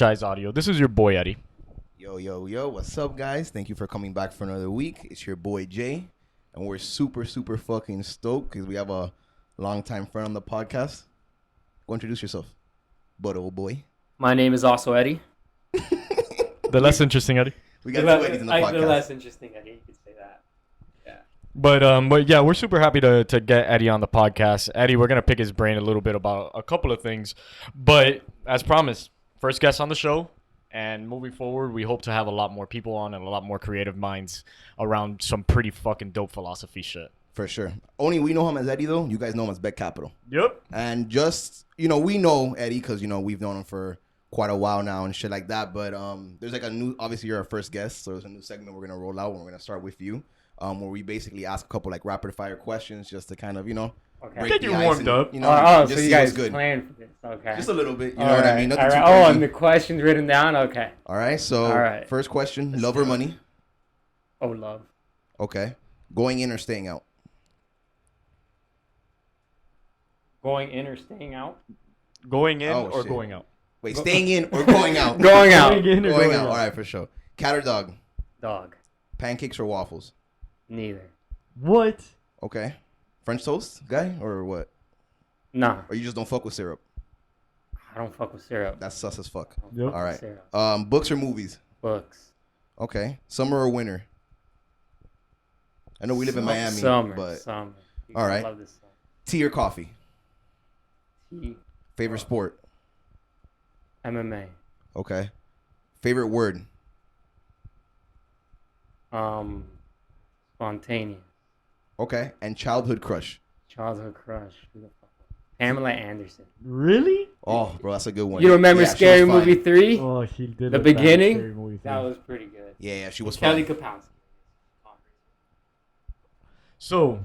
Guys Audio. This is your boy Eddie. Yo, yo, yo, what's up, guys? Thank you for coming back for another week. It's your boy Jay, and we're super fucking stoked because we have a longtime friend on the podcast. Go introduce yourself, but old boy. My name is also Eddie. The less interesting Eddie. We got two Eddies in the podcast. The less interesting Eddie, you could say that. Yeah. But yeah, we're super happy to get Eddie on the podcast. Eddie, we're gonna pick his brain a little bit about a couple of things, but as promised, first guest on the show. And moving forward, we hope to have a lot more people on and a lot more creative minds around some pretty fucking dope philosophy shit. For sure. Only we know him as Eddie, though. You guys know him as Beck Capital. Yep. And just, we know Eddie because, we've known him for quite a while now and shit like that. But there's like a new, obviously you're our first guest, so there's a new segment we're going to roll out and we're going to start with you, where we basically ask a couple like rapid fire questions just to kind of, Okay. Get you warmed up. So you guys planned for this. Okay. Just a little bit. You know what I mean? Nothing too crazy. Oh, and the questions written down? Okay. All right. So, First question, love or money? Oh, love. Okay. Going in or staying out? Going in or staying out? Going in or going out? Wait, staying in or going out? Going out. Going in or going out. All right, for sure. Cat or dog? Dog. Pancakes or waffles? Neither. What? Okay. French toast guy or what? Nah. Or you just don't fuck with syrup? I don't fuck with syrup. That's sus as fuck. Yep. All right. Books or movies? Books. Okay. Summer or winter? I know we live in Miami. Summer. All right. I love this summer. Tea or coffee? Tea. Favorite sport? MMA. Okay. Favorite word? Spontaneous. Okay. And childhood crush? Childhood crush. Who the fuck? Pamela Anderson. Really? Oh, bro, that's a good one. You remember Scary Movie 3? Oh, he did. The beginning? That was pretty good. Yeah, she was Kelly fun. Kapowski. So,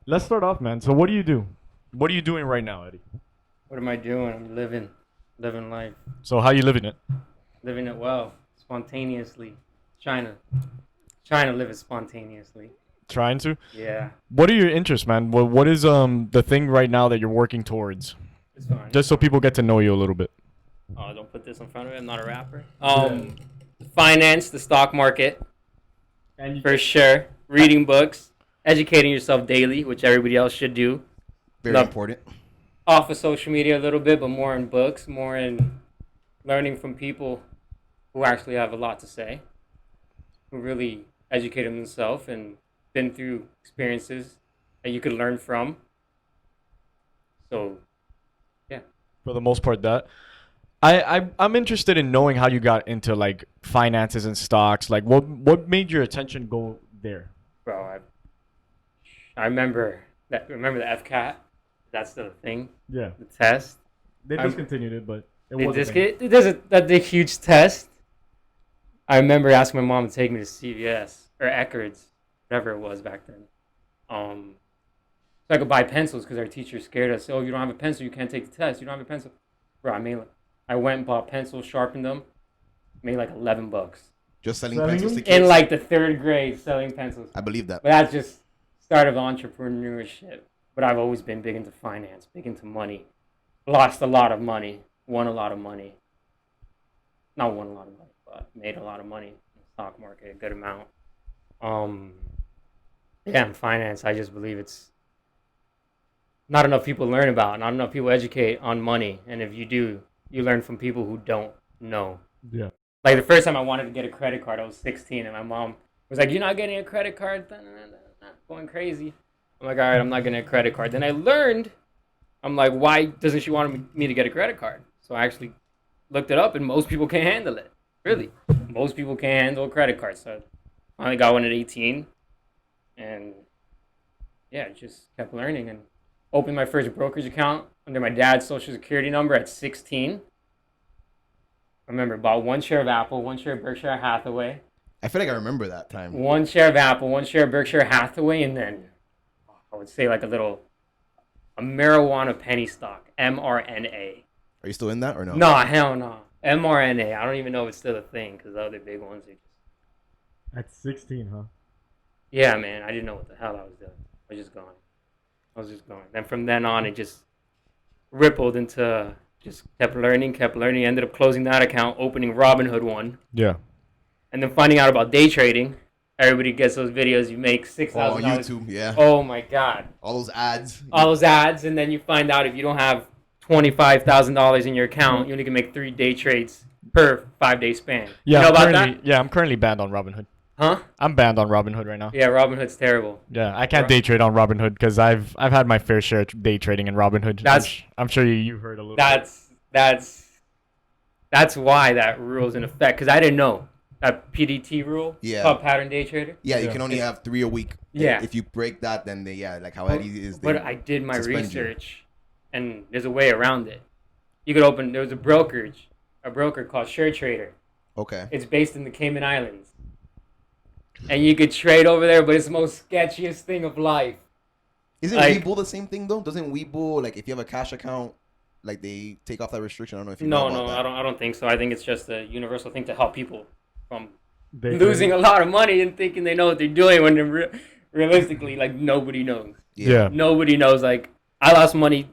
let's start off, man. So, what do you do? What are you doing right now, Eddie? What am I doing? I'm living life. So, how you living it? Living it well, spontaneously. Trying to live it spontaneously. Trying to? Yeah. What are your interests, man? What is the thing right now that you're working towards? It's fine. Just so people get to know you a little bit. Oh, don't put this in front of me. I'm not a rapper. Finance, the stock market, for sure. Reading books, educating yourself daily, which everybody else should do. Very important. Off of social media a little bit, but more in books, more in learning from people who actually have a lot to say, who really educated themselves and been through experiences that you could learn from. So, yeah. For the most part, that. I'm interested in knowing how you got into like finances and stocks. Like, what made your attention go there? Bro, I remember that. Remember the FCAT? That's the thing. Yeah. The test. They discontinued it, but it There's wasn't. that big huge test. I remember asking my mom to take me to CVS or Eckerd's, whatever it was back then. So I could buy pencils because our teacher scared us. Oh, you don't have a pencil, you can't take the test. You don't have a pencil. Bro, I went and bought pencils, sharpened them, made like $11. Just selling pencils to kids? In like the 3rd grade, selling pencils. I believe that. But that's just start of entrepreneurship. But I've always been big into finance, big into money. Lost a lot of money, won a lot of money. Not won a lot of money, but made a lot of money in the stock market, a good amount. Yeah, in finance, I just believe it's not enough people learn about, not enough people educate on money. And if you do, you learn from people who don't know. Yeah. Like the first time I wanted to get a credit card, I was 16, and my mom was like, "You're not getting a credit card?" Going crazy. I'm like, all right, I'm not getting a credit card. Then I learned, I'm like, why doesn't she want me to get a credit card? So I actually looked it up, and most people can't handle it. Really. Most people can't handle a credit card. So I finally got one at 18. And yeah, just kept learning and opened my first brokerage account under my dad's social security number at 16. I remember bought 1 share of Apple, 1 share of Berkshire Hathaway. I feel like I remember that time. 1 share of Apple, 1 share of Berkshire Hathaway, and then I would say like a marijuana penny stock, mRNA. Are you still in that or no? No, hell no. mRNA. I don't even know if it's still a thing because the other big ones are just... At 16, huh? Yeah, man. I didn't know what the hell I was doing. I was just going. Then from then on, it just rippled into just kept learning, ended up closing that account, opening Robinhood one, Yeah. and then finding out about day trading. Everybody gets those videos. You make Oh, $6,000. on YouTube, yeah. Oh my God. All those ads. All those ads, and then you find out if you don't have $25,000 in your account, you only can make 3 day trades per 5-day span. Yeah, you know about that? Yeah, I'm currently banned on Robinhood. Huh? I'm banned on Robinhood right now. Yeah, Robinhood's terrible. Yeah, I can't day trade on Robinhood because I've had my fair share of day trading in Robinhood. I'm sure you heard a little. That's why that rule's in effect, because I didn't know that PDT rule. Yeah. Called pattern day trader. Yeah, you can only have 3 a week. Yeah. If you break that, then like how Eddie is. But I did my suspend you. research, and there's a way around it. You could open. There was a broker called Share Trader. Okay. It's based in the Cayman Islands. And you could trade over there, but it's the most sketchiest thing of life. Isn't like, Webull the same thing though? Doesn't Webull, like if you have a cash account, like they take off that restriction? I don't know if you know about that. I don't think so. I think it's just a universal thing to help people from Day losing trading. a lot of money and thinking they know what they're doing when they're realistically, like, nobody knows. Yeah. Nobody knows. Like, I lost money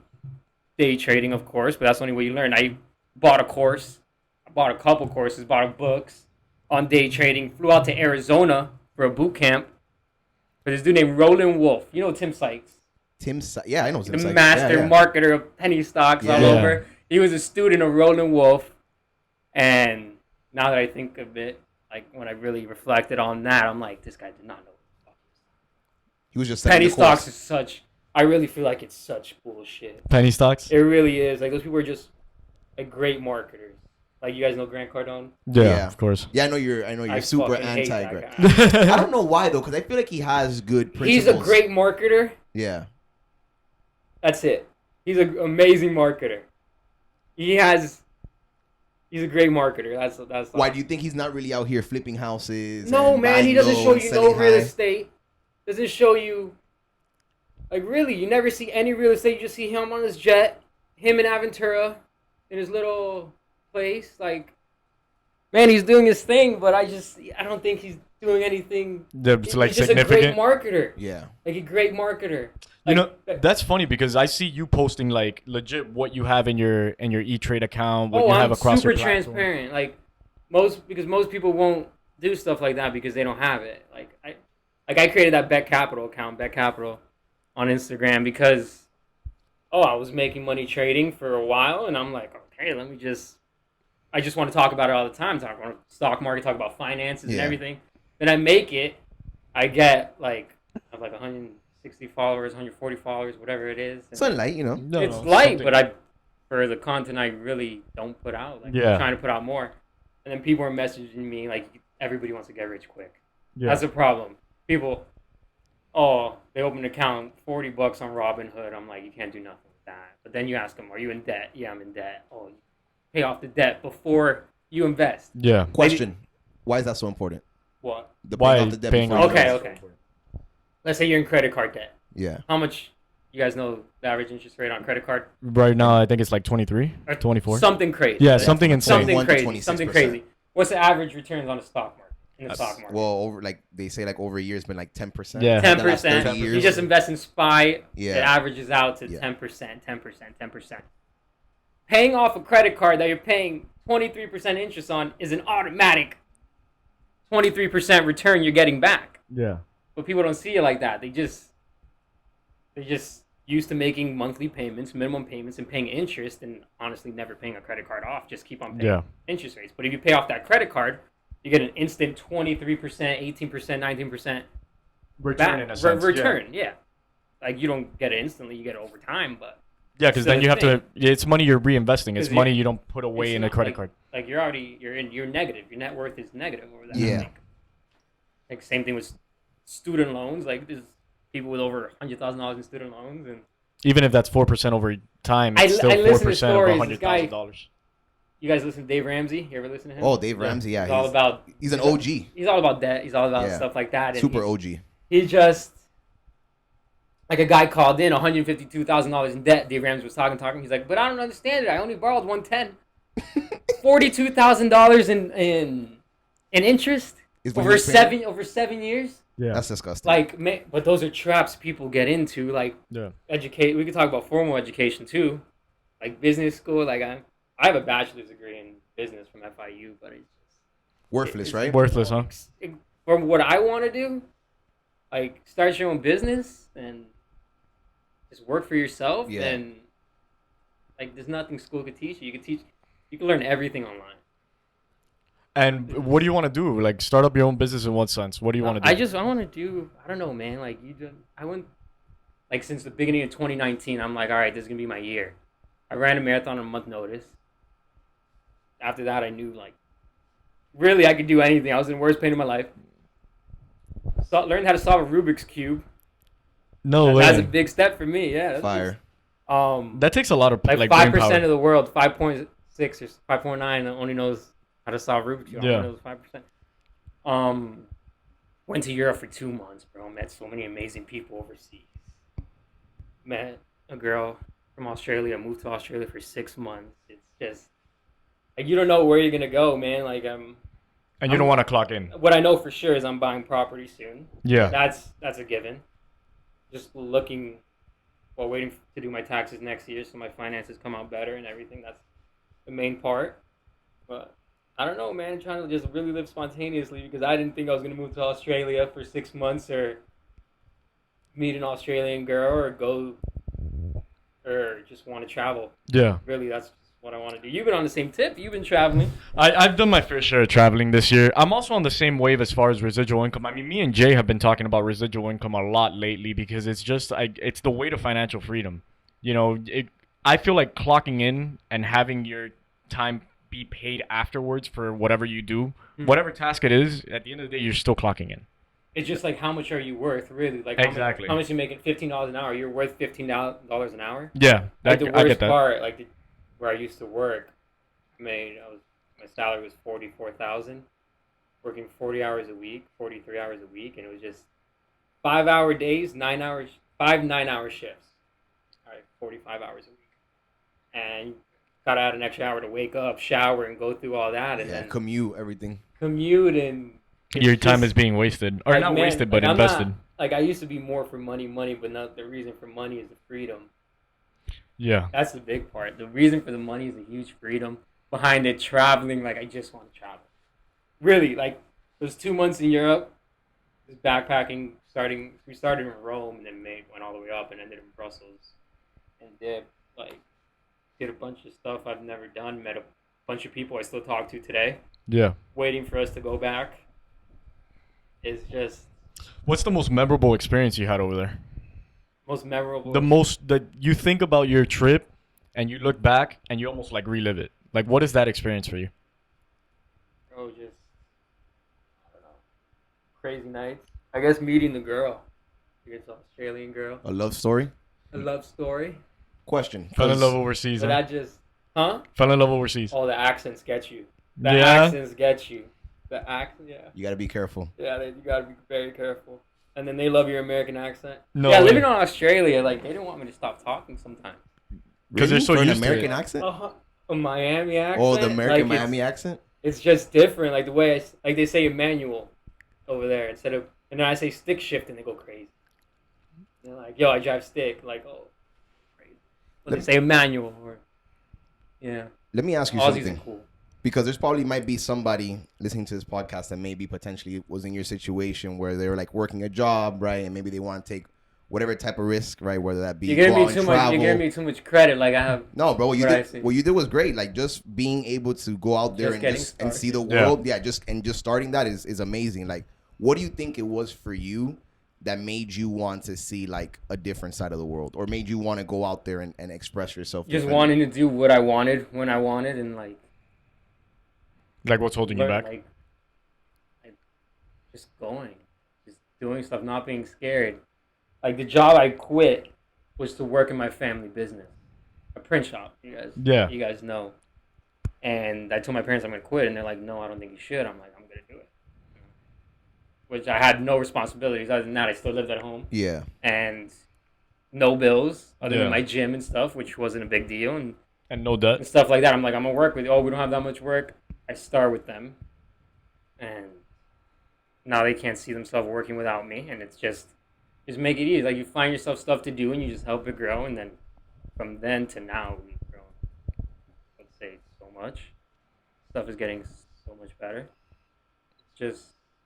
day trading, of course, but that's the only way you learn. I bought a course. I bought a couple courses, bought books on day trading, flew out to Arizona for a boot camp for this dude named Roland Wolf. You know Tim Sykes? Yeah, I know Tim The Sykes. master Yeah. marketer of penny stocks all Yeah. over. He was a student of Roland Wolf. And now that I think of it, like when I really reflected on that, I'm like, this guy did not know what the fuck he was talking He was just about. Penny setting the course. stocks is such, I really feel like it's such bullshit. Penny stocks. It really is. Like, those people are just like great marketers. Like, you guys know Grant Cardone? Yeah, of course. Yeah, I know you're I super fucking hate that anti-Grant. guy. I don't know why though, because I feel like he has good principles. He's a great marketer. Yeah. That's it. He's an amazing marketer. He's a great marketer. That's Why do you think he's not really out here flipping houses? No, and man, he buying doesn't low show and you no selling real high? estate. Doesn't show you, like, really, you never see any real estate. You just see him on his jet, him in Aventura, in his little place. Like, man, he's doing his thing, but I don't think he's doing anything. That's like He's just a significant. great marketer. Yeah. Like, a great marketer. You Like, know, that's funny because I see you posting like legit what you have in your E-Trade account, what oh, you have I'm across super your platform. transparent. Like, most people won't do stuff like that because they don't have it. I created that Beck Capital account, Beck Capital, on Instagram because, I was making money trading for a while, and I'm like, okay, I just want to talk about it all the time. Talk about stock market, talk about finances and everything. Then I make it. I get I have 160 followers, 140 followers, whatever it is. It's not light, you know. No, It's no, light, something- but for the content I really don't put out. Like, Yeah. I'm trying to put out more. And then people are messaging me like, everybody wants to get rich quick. Yeah. That's a problem. People, they open an account, $40 on Robinhood. I'm like, you can't do nothing with that. But then you ask them, are you in debt? Yeah, I'm in debt. Oh, you pay off the debt before you invest. Yeah. Question: why is that so important? What? The Why paying off the debt paying before off you Okay, invest. okay. Let's say you're in credit card debt. Yeah. How much, you guys know the average interest rate on credit card? Right now, I think it's like 23, Or 24. Something crazy. Yeah, something insane. Something 1 to crazy. 26%. Something crazy. What's the average returns on the stock market? In the stock market. Well, over they say over a year it's been like 10%. Yeah. The last 10%. 30 years. You just invest in SPY. Yeah. It averages out to Yeah. 10%, 10%. Paying off a credit card that you're paying 23% interest on is an automatic 23% return you're getting back. Yeah. But people don't see it like that. They're just used to making monthly payments, minimum payments, and paying interest, and honestly never paying a credit card off. Just keep on paying interest rates. But if you pay off that credit card, you get an instant 23%, 18%, 19% Return in a sense. return. Yeah. Like, you don't get it instantly, you get it over time, but Yeah, because then you have to. It's money you're reinvesting. It's 'Cause money you don't put away it's in a not credit like, card. Like, you're negative. Your net worth is negative over that. Yeah. Like same thing with student loans. Like, there's people with over $100,000 in student loans, and Even if that's 4% over time, I it's still listen to 4% of stories. This guy- $100,000. you guys listen to Dave Ramsey? You ever listen to him? Oh, Dave Ramsey, yeah. He's all about. He's an OG. He's all about debt. He's all about Yeah. stuff like that. And Super he's- OG. He just, like, a guy called in $152,000 in debt. Dave Ramsey was talking. He's like, but I don't understand it. I only borrowed $110. $42,000 in interest Is what over he was paying? over 7 years. Yeah. That's disgusting. Like, but those are traps people get into. Like, Yeah. We could talk about formal education too. like business school. Like I have a bachelor's degree in business from FIU, but it's just Worthless, it's right? Worthless, huh? from what I want to do. Like start your own business and just work for yourself. Yeah. And like there's nothing school could teach you. You can learn everything online. And what do you want to do? Like, start up your own business in what sense? What do you want to do? I want to do. I don't know, man. Like I went like since the beginning of 2019. I'm like, all right, this is gonna be my year. I ran a marathon on a month notice. After that, I knew like really I could do anything. I was in the worst pain of my life. Learned how to solve a Rubik's cube. No way. That's a big step for me. Yeah, that's Fire. That takes a lot of like brain 5% power. of the world, 5.6 or 5.9 only knows how to solve Rubik's cube. Yeah. Only knows 5%. Went to Europe for 2 months, bro. Met so many amazing people overseas. Met a girl from Australia. Moved to Australia for 6 months. It's just like you don't know where you're gonna go, man. Like And you don't want to clock in. what I know for sure is I'm buying property soon. Yeah. That's a given. Just looking while waiting to do my taxes next year, so my finances come out better and everything. That's the main part. But I don't know, man. I'm trying to just really live spontaneously because I didn't think I was gonna move to Australia for 6 months or meet an Australian girl or go or just want to travel. Yeah. Really, that's what I want to do. You've been on the same tip. You've been traveling. I've done my fair share of traveling this year. I'm also on the same wave as far as residual income. I mean, me and Jay have been talking about residual income a lot lately because it's just it's the way to financial freedom. You know, I feel like clocking in and having your time be paid afterwards for whatever you do, whatever task it is, at the end of the day, you're still clocking in. It's just like how much are you worth, really? Like Exactly. How much you making? $15 an hour. You're worth $15 an hour. Yeah, Like the I worst get that. part, where I used to work, my salary was 44,000, working 40 hours a week, 43 hours a week, and it was just 5 hour days, 9 hours, 9 hour shifts. All right, 45 hours a week, and gotta add an extra hour to wake up, shower, and go through all that, and Yeah, then commute, everything. commute and it's Your time just- is being wasted, or like, not man, wasted, but like, I'm invested. not- like I used to be more for money, but not the reason for money is the freedom. Yeah. That's the big part. The reason for the money is a huge freedom behind it. Traveling, like I just want to travel. Really, like those 2 months in Europe, just backpacking. We started in Rome and then went all the way up and ended in Brussels, and did a bunch of stuff I've never done. Met a bunch of people I still talk to today. Yeah. Waiting for us to go back. It's just What's the most memorable experience you had over there? most memorable. The most that you think about your trip and you look back and you almost like relive it. Like, what is that experience for you? Oh, just I don't know, crazy nights. I guess meeting the girl. It's an Australian girl. A love story. A love story. Question. Fell in 'cause love overseas. But Huh? that just, huh? Fell in love overseas. Oh, the accents get you. The Yeah. accents get you. The accent, yeah. You gotta be careful. Yeah, you gotta be very careful. And then they love your American accent. No yeah, way. living in Australia, like they didn't want me to stop talking sometimes. 'Cause they're so For an used to American it. accent. A Miami accent. Oh, the American like, Miami accent. It's just different, like the way like they say Emmanuel over there instead of, and then I say stick shift and they go crazy. They're like, yo, I drive stick. Like, oh, crazy. But they say Emmanuel or, yeah. Let me ask you Aussies something. are cool. Because there's probably might be somebody listening to this podcast that maybe potentially was in your situation where they were like working a job, right? And maybe they want to take whatever type of risk, right? Whether that be You're giving go out me and too much. travel. You're giving me too much credit. Like I have. No, bro, what I see. what you did was great. Like just being able to go out there Just getting and see the Yeah. world. Yeah, just starting that is amazing. Like, what do you think it was for you that made you want to see like a different side of the world, or made you want to go out there and express yourself? Just differently? wanting to do what I wanted when I wanted, and like Like, what's holding you learn, back? like just going, just doing stuff, not being scared. Like the job I quit was to work in my family business, a print shop. You guys know. And I told my parents I'm gonna quit, and they're like, "No, I don't think you should." I'm like, "I'm gonna do it," which I had no responsibilities other than that. I still lived at home Yeah. and no bills other Yeah. than my gym and stuff, which wasn't a big deal, and And no debt. stuff like that. I'm like, I'm gonna work with you. Oh, we don't have that much work. I start with them, and now they can't see themselves working without me, and it's just make it easy. Like you find yourself stuff to do, and you just help it grow, and then from then to now, we've grown much. Stuff is getting so much better. It's just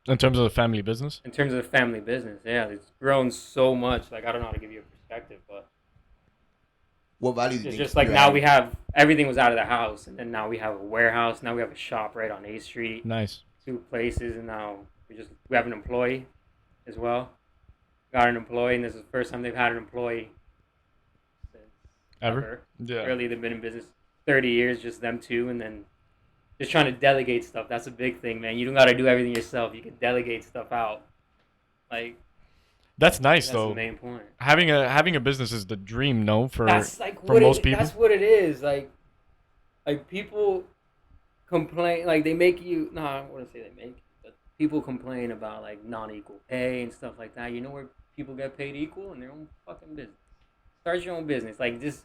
In terms of the family business? in terms of the family business, yeah, it's grown so much. Like I don't know how to give you a perspective, but What value do you it's think just like you're now adding? we have everything was out of the house, and then now we have a warehouse. Now we have a shop right on A Street, Nice. 2 places, and now we have an employee as well. Got an employee, and this is the first time they've had an employee since Ever? Yeah. Really, they've been in business 30 years, just them two, and then just trying to delegate stuff. That's a big thing, man. You don't got to do everything yourself. You can delegate stuff out. Like That's nice, that's the though. main point. Having a business is the dream, no? That's like for what most people? That's what it is. Like people complain, like they make you. No, I don't want to say they make, but people complain about like non-equal pay and stuff like that. You know where people get paid equal in their own fucking business. Start your own business. Like this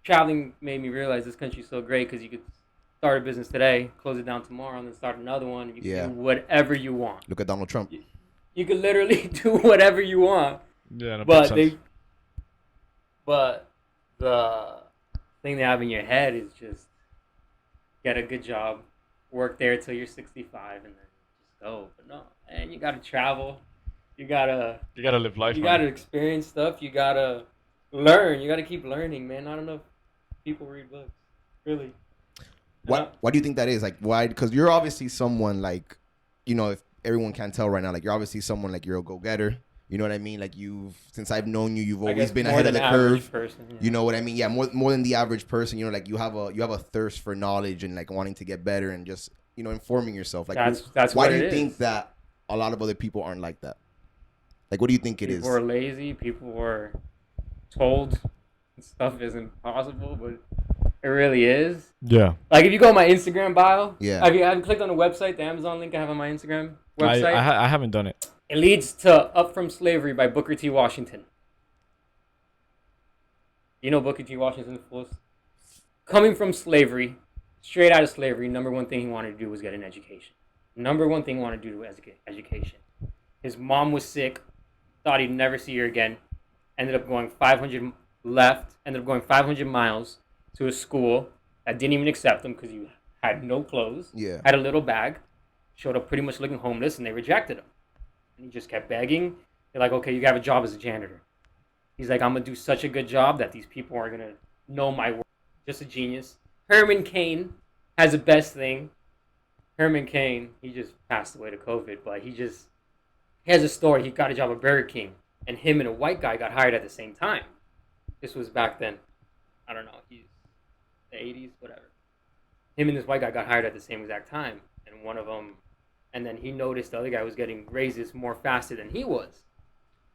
traveling made me realize this country's so great because you could start a business today, close it down tomorrow, and then start another one. You can do whatever you want. Look at Donald Trump. You can literally do whatever you want. Yeah, that But makes sense. but the thing they have in your head is just get a good job, work there till you're 65, and then just go. But no, man, you gotta travel. You gotta live life. you man. gotta experience stuff. You gotta learn. You gotta keep learning, man. Not enough people read books, really. Why do you think that is? Like, why? Because you're obviously someone like, if everyone can tell right now, like you're obviously someone like you're a go-getter. You know what I mean? Like since I've known you, you've I always guess been more ahead of than the average curve. person, yeah. You know what I mean? Yeah, more than the average person. Like you have a thirst for knowledge and like wanting to get better and just informing yourself. Like That's why what do it you is. think that a lot of other people aren't like that? Like, what do you think it is? People are lazy. People were told stuff isn't possible, but it really is. Yeah. Like if you go on my Instagram bio, Yeah. have you clicked on the website, the Amazon link I have on my Instagram website? I haven't done it. It leads to Up From Slavery by Booker T. Washington. You know Booker T. Washington was coming from slavery, straight out of slavery. Number one thing he wanted to do was get an education. Number one thing he wanted to do was education. His mom was sick, thought he'd never see her again. Ended up going 500 miles to a school that didn't even accept him because he had no clothes, Yeah. had a little bag, showed up pretty much looking homeless, and they rejected him. And he just kept begging. They're like, okay, you have a job as a janitor. He's like, I'm going to do such a good job that these people are going to know my work. Just a genius. Herman Cain has the best thing. Herman Cain, he just passed away to COVID, but he has a story. He got a job at Burger King, and him and a white guy got hired at the same time. This was back then. I don't know. He's the 80s, whatever. Him and this white guy got hired at the same exact time, and then he noticed the other guy was getting raises more faster than he was.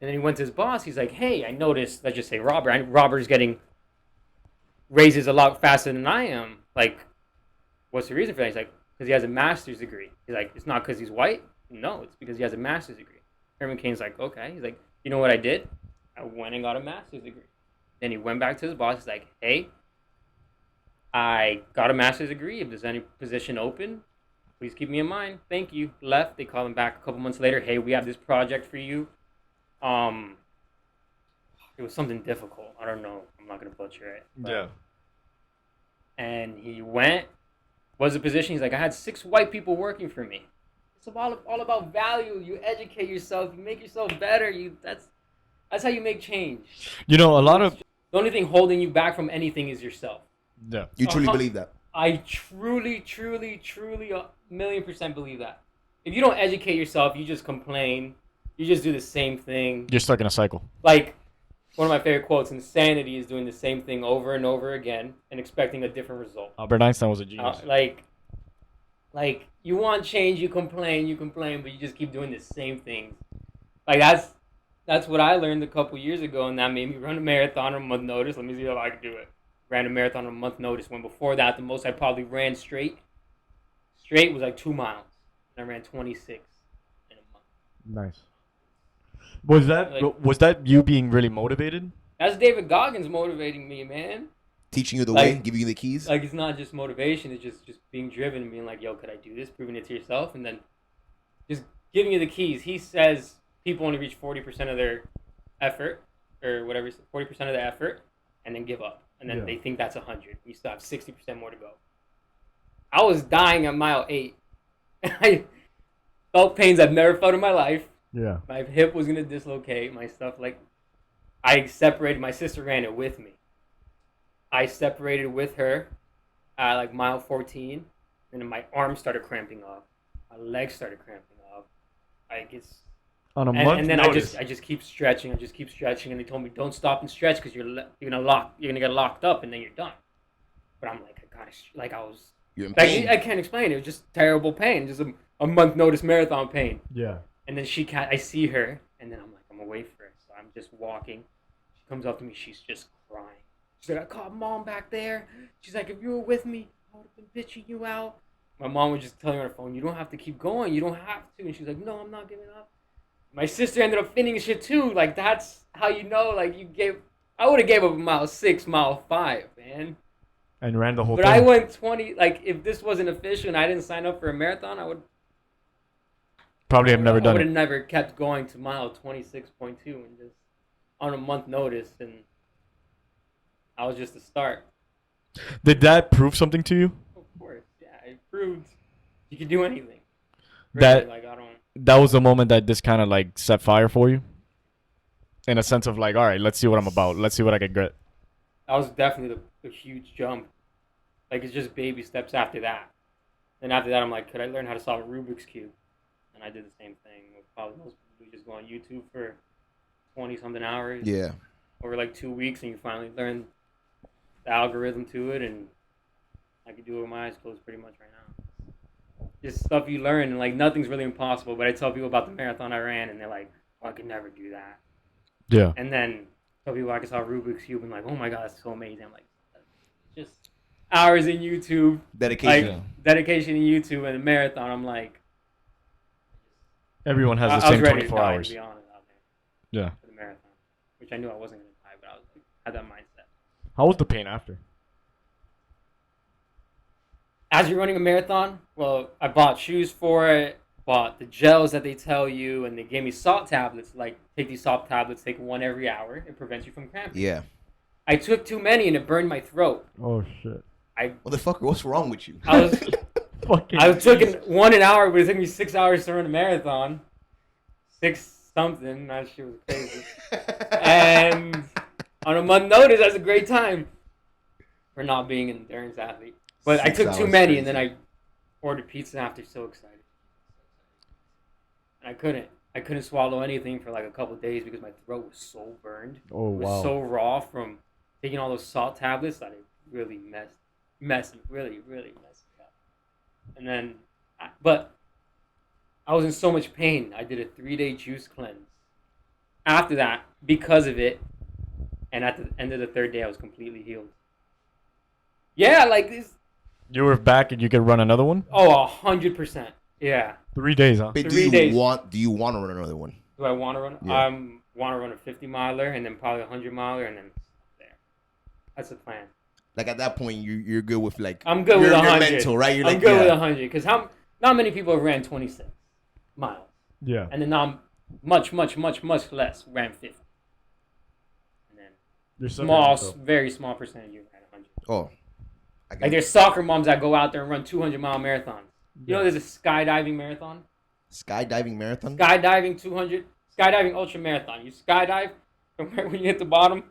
And then he went to his boss. He's like, hey, I noticed, let's just say Robert's getting raises a lot faster than I am. Like, what's the reason for that? He's like, because he has a master's degree. He's like, it's not because he's white. No, it's because he has a master's degree. Herman Cain's like, okay. He's like, you know what I did? I went and got a master's degree. Then he went back to his boss. He's like, hey, I got a master's degree. If there's any position open, please keep me in mind. Thank you. Left. They call him back a couple months later. Hey, we have this project for you. It was something difficult. I don't know. I'm not going to butcher it. Yeah. And he went, was a position. He's like, I had 6 white people working for me. It's all about value. You educate yourself. You make yourself better. That's how you make change. A lot of The only thing holding you back from anything is yourself. yeah. You truly believe that? I truly, 1,000,000% believe that. If you don't educate yourself, you just complain. You just do the same thing. You're stuck in a cycle. Like, one of my favorite quotes, insanity is doing the same thing over and over again and expecting a different result. Albert Einstein was a genius. Like you want change, you complain, but you just keep doing the same things. Like, that's what I learned a couple years ago, and that made me run a marathon on a month notice. Let me see if I can do it. Ran a marathon on a month notice, when before that, the most I probably ran straight was like 2 miles. And I ran 26 in a month. Nice. Was that you being really motivated? That's David Goggins motivating me, man. Teaching you the way, giving you the keys. Like, it's not just motivation, it's just being driven and being like, yo, could I do this? Proving it to yourself, and then just giving you the keys. He says people only reach 40% of their effort, or whatever, 40% of the effort, and then give up. And then they think that's 100. You still have 60% more to go. I was dying at mile 8. I felt pains I've never felt in my life. Yeah. My hip was gonna dislocate. My stuff, like, I separated. My sister ran it with me. I separated with her at like mile 14, and then my arms started cramping up. My legs started cramping up. Like, it's On a month and then notice. I just keep stretching. I just keep stretching, and they told me don't stop and stretch because you're gonna get locked up, and then you're done. But I'm like, I gotta like I was You're in like pain. I can't explain it. It was just terrible pain, just a month notice marathon pain. Yeah. And then I see her, and then I'm like, I'm away for her, so I'm just walking. She comes up to me, she's just crying. She's like, I called mom back there. She's like, if you were with me, I would have been bitching you out. My mom was just telling her on the phone, you don't have to keep going, you don't have to. And she's like, no, I'm not giving up. My sister ended up finishing it too. Like, that's how you know, like, I would have gave up a mile 6, mile 5, man. And ran the whole But thing. I went 20, like, if this wasn't official and I didn't sign up for a marathon, I would Probably have never I done would it. have never kept going to mile 26.2 and just on a month notice, and I was just a start. Did that prove something to you? Of course, yeah, it proved you could do anything. That- like I don't. That was the moment that this kind of like set fire for you? In a sense of like, all right, let's see what I'm about. Let's see what I can get. That was definitely the huge jump. Like, it's just baby steps after that. Then after that, I'm like, could I learn how to solve a Rubik's Cube? And I did the same thing. Probably most people just go on YouTube for 20-something hours. Yeah. Over like 2 weeks, and you finally learn the algorithm to it, and I can do it with my eyes closed pretty much right now. Just stuff you learn, and like nothing's really impossible. But I tell people about the marathon I ran, and they're like, oh, I could never do that. Yeah. And then tell people I can solve Rubik's Cube, and like, oh my god, that's so amazing. I'm like, just hours in YouTube, Dedication. like dedication in YouTube, and a marathon. I'm like, Everyone has the I was same ready to 24 die, hours. to be honest, out there Yeah. for the marathon, which I knew I wasn't gonna die, but I was like, had that mindset. How was the pain after? As you're running a marathon, well, I bought shoes for it, bought the gels that they tell you, and they gave me salt tablets. Like, take these salt tablets, take one every hour. It prevents you from cramping. Yeah. I took too many, and it burned my throat. Oh shit. Motherfucker, what's wrong with you? I was Fucking. I was taking one an hour, but it took me 6 hours to run a marathon. 6 something. That shit was crazy. And on a month notice, that's a great time for not being an endurance athlete. But I 6 took too hours, many, crazy. and then I ordered pizza after. So excited. And I couldn't swallow anything for like a couple of days because my throat was so burned. Oh It was wow. so raw from taking all those salt tablets that it really really messed me up. And then, but I was in so much pain. I did a 3-day juice cleanse. After that, because of it, and at the end of the 3rd day, I was completely healed. Yeah, like this. You were back and you could run another one? Oh, 100%. Yeah. 3 days, huh? But 3 days. do you want to run another one? Do I want to run? Yeah. Want to run a 50 miler and then probably a 100 miler and then there. That's the plan. Like at that point, you're good with like. I'm good with your 100. mental, right? You're I'm like, good with yeah. 100 because not many people have ran 26 miles, Yeah. and then not much less ran 50. And then You're so very small percentage ran 100. Oh. I Like, there's soccer moms that go out there and run 200-mile marathons. You know, there's a skydiving marathon. skydiving marathon. Skydiving 200, skydiving ultra marathon. You skydive from right when you hit the bottom,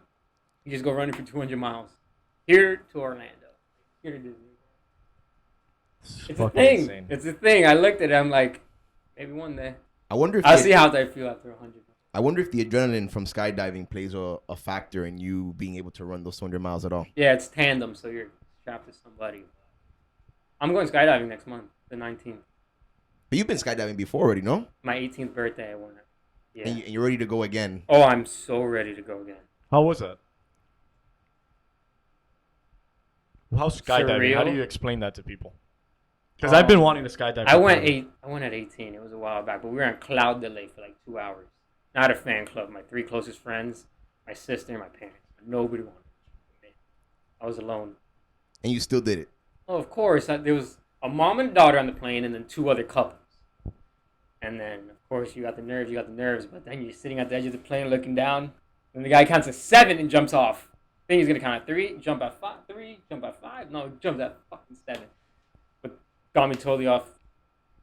you just go running for 200 miles. Here to Orlando. Here to Disney. It's a thing. Insane. It's a thing. I looked at it. I'm like, maybe one day. I wonder if I'll see how I feel after 100. I wonder if the adrenaline from skydiving plays a factor in you being able to run those 200 miles at all. Yeah, it's tandem, so you're strapped to somebody. I'm going skydiving next month, the 19th. But you've been skydiving before already, no? My 18th birthday, I won it. Yeah. And you're ready to go again. Oh, I'm so ready to go again. How was that? How's skydiving? How do Surreal. you explain that to people? Because I've been wanting to skydive. I went forever. I went at 18. It was a while back, but we were on cloud delay for like 2 hours. Not a fan club. My 3 closest friends, my sister, and my parents. Nobody wanted me. I was alone. And you still did it. Oh, of course. There was a mom and daughter on the plane, and then 2 other couples. And then, of course, you got the nerves. But then you're sitting at the edge of the plane looking down, and the guy counts to 7 and jumps off. Then he's gonna count at 3, jump at 5, 3, jump at 5. No, he jumps at fucking 7. But got me totally off.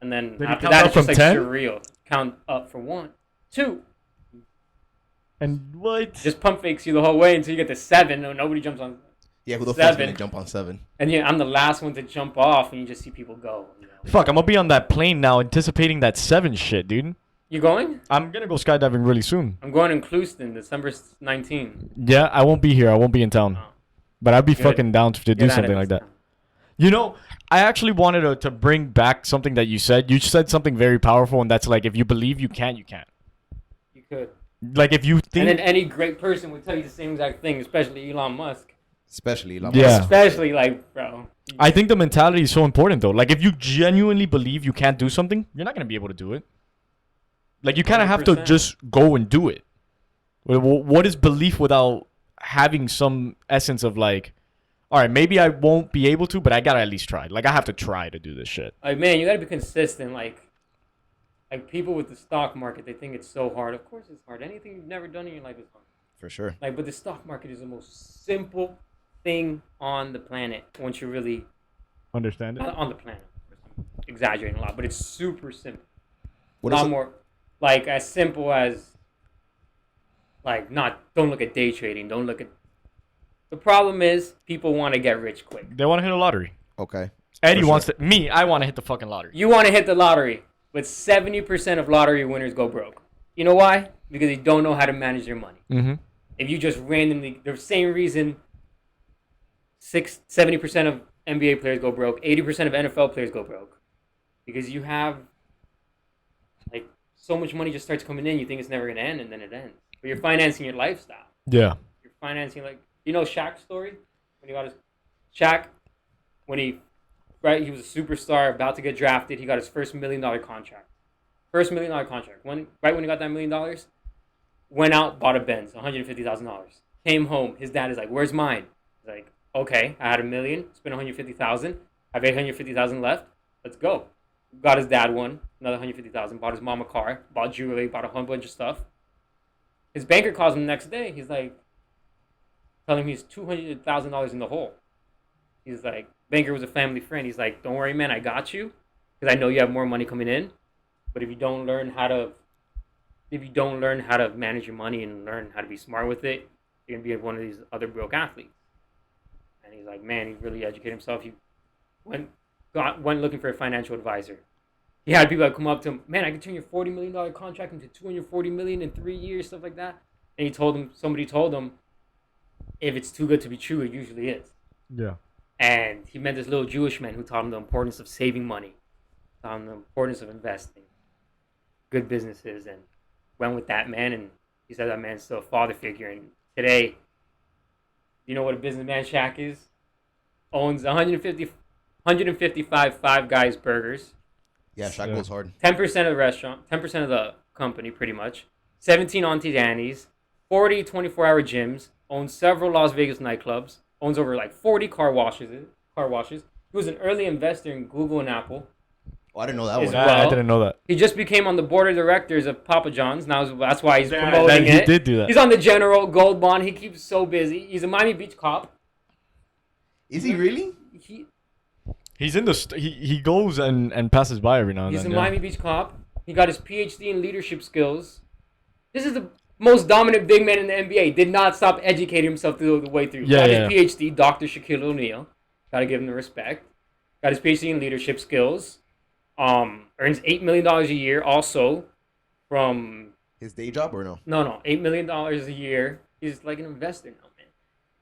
And then Did he after count that, up it's just from like 10? surreal. Count up for 1, 2. And what? Just pump fakes you the whole way until you get to 7. No, nobody jumps on. Yeah, who the fuck's 7. gonna jump on 7? And yeah, I'm the last one to jump off, and you just see people go. Fuck, I'm gonna be on that plane now, anticipating that 7 shit, dude. You going? I'm gonna go skydiving really soon. I'm going in Clewiston, December 19th. Yeah, I won't be here. I won't be in town. Oh. But I'd be Good. fucking down to do Get out of something this like that. town. You know, I actually wanted to bring back something that you said. You said something very powerful, and that's like, if you believe you can, you can. You could. Like, if you think... And then any great person would tell you the same exact thing, especially Elon Musk. Especially Elon Yeah. Musk. Especially, like, bro. I think the mentality is so important, though. Like, if you genuinely believe you can't do something, you're not going to be able to do it. Like, you kind of have to 100%. just go and do it. What is belief without having some essence of, like, all right, maybe I won't be able to, but I got to at least try. Like, I have to try to do this shit. Like, man, you gotta be consistent. Like people with the stock market, they think it's so hard. Of course it's hard. Anything you've never done in your life is hard. For sure. Like, but the stock market is the most simple thing on the planet once you really... Understand it? Not on the planet. Exaggerating a lot, but it's super simple. What A is lot it? more, like, as simple as, like, don't look at day trading. Don't look at... The problem is, people want to get rich quick. They want to hit a lottery. Okay. Eddie For wants sure. to... Me, I want to hit the fucking lottery. You want to hit the lottery, but 70% of lottery winners go broke. You know why? Because they don't know how to manage their money. Mm-hmm. If you just randomly... The same reason 70% of NBA players go broke, 80% of NFL players go broke. Because you have, like, so much money just starts coming in, you think it's never going to end, and then it ends. But you're financing your lifestyle. Yeah. You're financing, like... You know Shaq's story? When he got his... Shaq, when he... Right, he was a superstar, about to get drafted. He got his first $1 million contract. First $1 million contract. Right when he got that $1 million, went out, bought a Benz, $150,000. Came home. His dad is like, "Where's mine?" He's like, "Okay, I had $1 million, spent $150,000. I have $850,000 left. Let's go." Got his dad one, another $150,000. Bought his mom a car, bought jewelry, bought a whole bunch of stuff. His banker calls him the next day. He's like, telling him he's $200,000 in the hole. He's like, banker was a family friend. He's like, "Don't worry, man, I got you, because I know you have more money coming in. But if you don't learn how to manage your money and learn how to be smart with it, you're gonna be one of these other broke athletes." And he's like, man, he really educated himself. He went looking for a financial advisor. He had people that come up to him, "Man, I can turn your $40 million contract into $240 million in 3 years," stuff like that. And somebody told him, if it's too good to be true, it usually is. Yeah. And he met this little Jewish man who taught him the importance of saving money, taught him the importance of investing, good businesses, and went with that man. And he said that man's still a father figure. And today, you know what a businessman Shaq is? Owns 155 Five Guys burgers. Yeah, Shaq Yeah. goes hard. 10% of the restaurant, 10% of the company, pretty much. 17 Auntie Annie's, 40 24-hour gyms, owns several Las Vegas nightclubs, owns over like 40 car washes. He was an early investor in Google and Apple. Oh, I didn't know that Is one. well. I didn't know that. He just became on the board of directors of Papa John's. Now that's why he's Yeah, promoting he it. did do that. He's on the General Gold Bond. He keeps so busy. He's a Miami Beach cop. Is he really? He's in the... he goes and passes by every now and He's then. a yeah. Miami Beach cop. He got his PhD in leadership skills. This is the most dominant big man in the NBA. Did not stop educating himself the way through. Yeah, Got yeah. his PhD, Dr. Shaquille O'Neal. Got to give him the respect. Got his PhD in leadership skills. Earns $8 million a year also from... His day job or no? No, $8 million a year. He's like an investor now, man.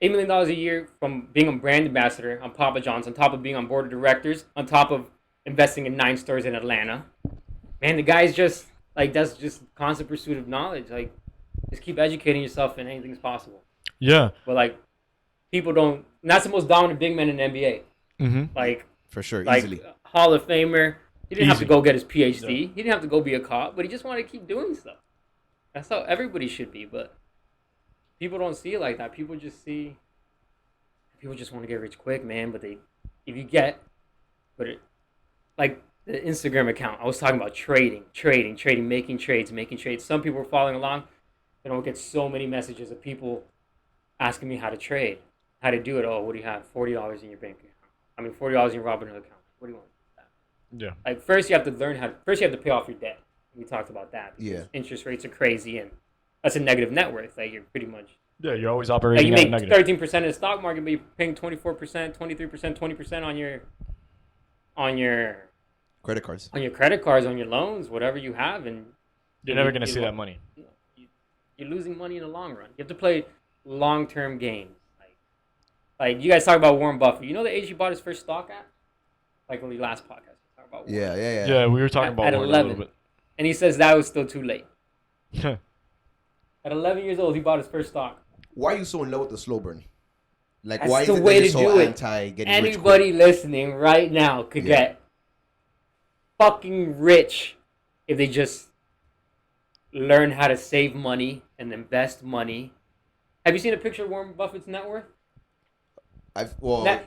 $8 million a year from being a brand ambassador on Papa John's, on top of being on board of directors, on top of investing in 9 stores in Atlanta. Man, the guy's just, like, that's just constant pursuit of knowledge. Like, just keep educating yourself and anything's possible. Yeah. But, like, people don't... And that's the most dominant big man in the NBA. Mm-hmm. Like, For sure, like easily. Hall of Famer. He didn't have to Easy. go get his PhD. Yeah. He didn't have to go be a cop, but he just wanted to keep doing stuff. That's how everybody should be, but people don't see it like that. People just want to get rich quick, man. But like the Instagram account, I was talking about trading, making trades. Some people were following along. They don't get so many messages of people asking me how to trade, how to do it. Oh, what do you have? $40 in your bank account. I mean, $40 in your Robinhood account. What do you want? Yeah. Like first you have to pay off your debt. We talked about that. Yeah. Interest rates are crazy, and that's a negative net worth. Like you're pretty much Yeah, you're always like operating you at a make negative. 13% in the stock market, but you're paying 24%, 23%, 20% on your Credit cards. on your credit cards, on your loans, whatever you have, and You're never gonna see that money. you're losing money in the long run. You have to play long-term games. Like you guys talk about Warren Buffett. You know the age he bought his first stock at? Like on the last podcast, we talked about Warren. Yeah. Yeah, we were talking about At Warren 11. a little And he says that was still too late. bit. At 11 years old, he bought his first stock. Why are you so in love with the slow burn? Like, That's why is the it way that you're to so do it. anti getting rich Anybody listening right now could Yeah. get fucking rich if they just learn how to save money and invest money. Have you seen a picture of Warren Buffett's net worth?